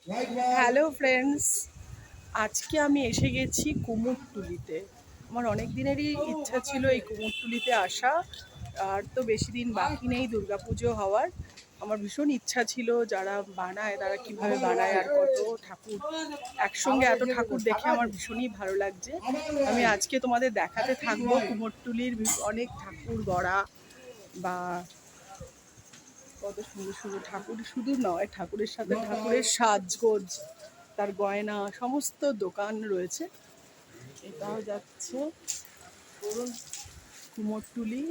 Hello friends, আজকে আমি এসে গেছি কুমোরটুলিতে। আমার অনেক দিনেরই ইচ্ছা ছিল এই কুমোরটুলিতে আসা। আর তো বেশি দিন বাকি নেই দুর্গাপুজো হওয়ার। আমার ভীষণ ইচ্ছা ছিল যারা বানায় তারা কিভাবে বানায় আর কত ঠাকুর একসঙ্গে, এত ঠাকুর দেখে আমার ভীষণই ভালো লাগছে। আমি আজকে তোমাদের দেখাতে থাকবো কুমোরটুলির অনেক ঠাকুর গড়া বা কত সুন্দর সুন্দর ঠাকুর, শুধু নয় ঠাকুরের সাথে ঠাকুরের সাজগোজ, তার গয়না, সমস্ত দোকান রয়েছে। এটাও যাচ্ছে কুমোরটুলি।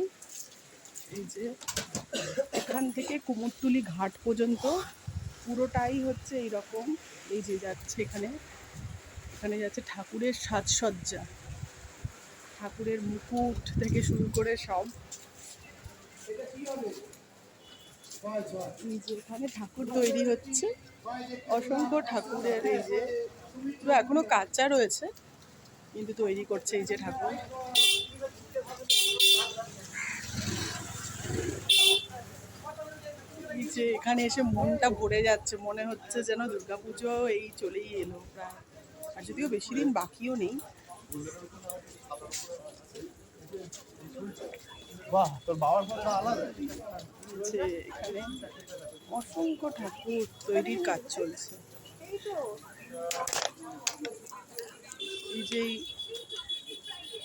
এই যে এখান থেকে কুমোরটুলি ঘাট পর্যন্ত পুরোটাই হচ্ছে এইরকম। এই যে যাচ্ছে এখানে এখানে যাচ্ছে ঠাকুরের সাজসজ্জা, ঠাকুরের মুকুট থেকে শুরু করে সব। এই যে এখানে ঠাকুর তৈরি হচ্ছে, অসংখ্য ঠাকুরের। এই যে পুরো এখনো কাঁচা রয়েছে কিন্তু তৈরি করছে এই যে ঠাকুর। এই যে এখানে এসে মনটা ভরে যাচ্ছে, মনে হচ্ছে যেন দুর্গাপুজো এই চলেই এলো প্রায়, আর যদিও বেশি দিন বাকিও নেই। বাহ, তোর বাবার ফটো আলাদা। যে এখানে অসংখ্য ঠাকুর তৈরির কাজ চলছে। এই যে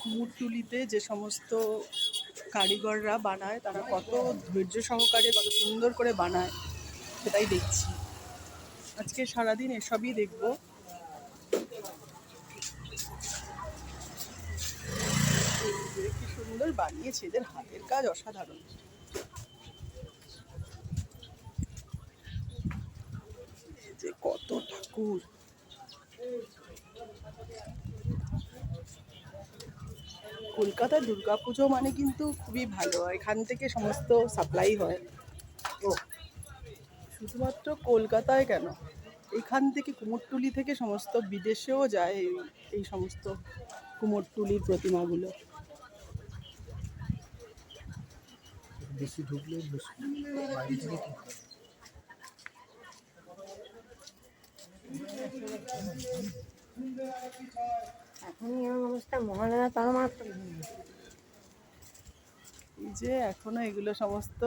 কুমোরটুলিতে যে সমস্ত কারিগররা বানায় তারা কত ধৈর্য সহকারে কত সুন্দর করে বানায় সেটাই দেখছি। আজকে সারাদিন এসবই দেখবো। কি সুন্দর বানিয়েছে, এদের হাতের কাজ অসাধারণ। যে কত ঠাকুর, কলকাতার দুর্গাপুজো মানে কিন্তু খুবই ভালো, এখান থেকে সমস্ত সাপ্লাই হয়। ও শুধুমাত্র কলকাতায় কেন, এখান থেকে কুমোরটুলি থেকে সমস্ত বিদেশেও যায় এই সমস্ত কুমোরটুলির প্রতিমাগুলো। বেশি ঢুকলে বাইরে থেকে কি করে? এখনই এমন অবস্থা, মহালয়া তার মাত্র। এই যে এখনো এগুলো সমস্ত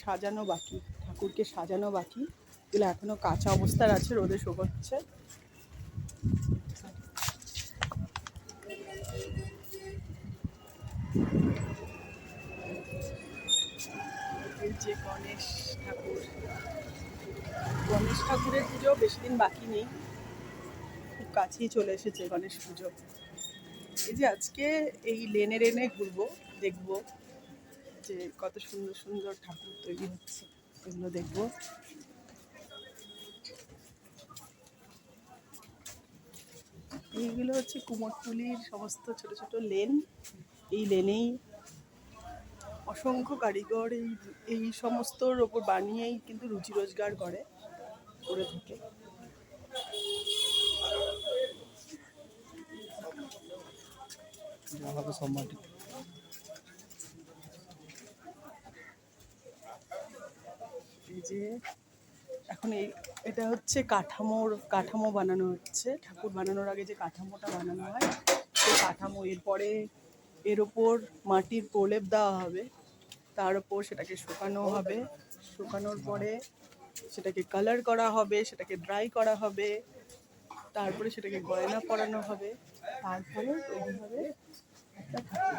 সাজানো বাকি, ঠাকুরকে সাজানো বাকি, এগুলো এখনো কাঁচা অবস্থার আছে, রোদে শুকোচ্ছে। এই যে গণেশ ঠাকুর, গণেশ ঠাকুরের পুজো বেশি দিন বাকি নেই, খুব কাছেই চলে এসেছে গণেশ পুজো। এই যে আজকে এই লেনে লেনে ঘুরবো, দেখবো যে কত সুন্দর সুন্দর ঠাকুর তৈরি হচ্ছে, এগুলো দেখবো। এইগুলো হচ্ছে কুমোরটুলির সমস্ত ছোট ছোট লেন। এই লেনেই অসংখ্য কারিগর এই এই সমস্তর ওপর বানিয়েই কিন্তু রুজি রোজগার করে থাকে। হবে সব মাটি। এই যে এখন এটা হচ্ছে কাঠামো বানানো হচ্ছে, ঠাকুর বানানোর আগে যে কাঠামোটা বানানো হয় সেই কাঠামো, এরপরে এর ওপর মাটির প্রলেপ দেওয়া হবে, তার ওপর সেটাকে শুকানো হবে, শুকানোর পরে সেটাকে কালার করা হবে, সেটাকে ড্রাই করা হবে, তারপরে সেটাকে গয়না পরানো হবে, তারপরে তৈরি হবে একটা ঠাকুর।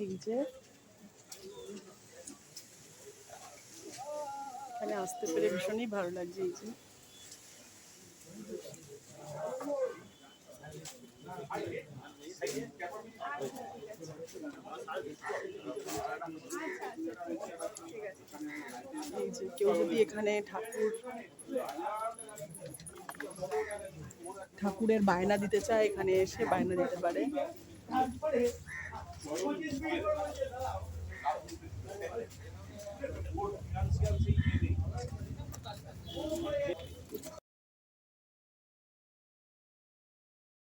এই যে এখানে আসতে পেরে ভীষণই ভালো লাগছে। এই যে এই যে কেউ যদি এখানে ঠাকুরের বায়না দিতে চায়, এখানে এসে বায়না দিতে পারে।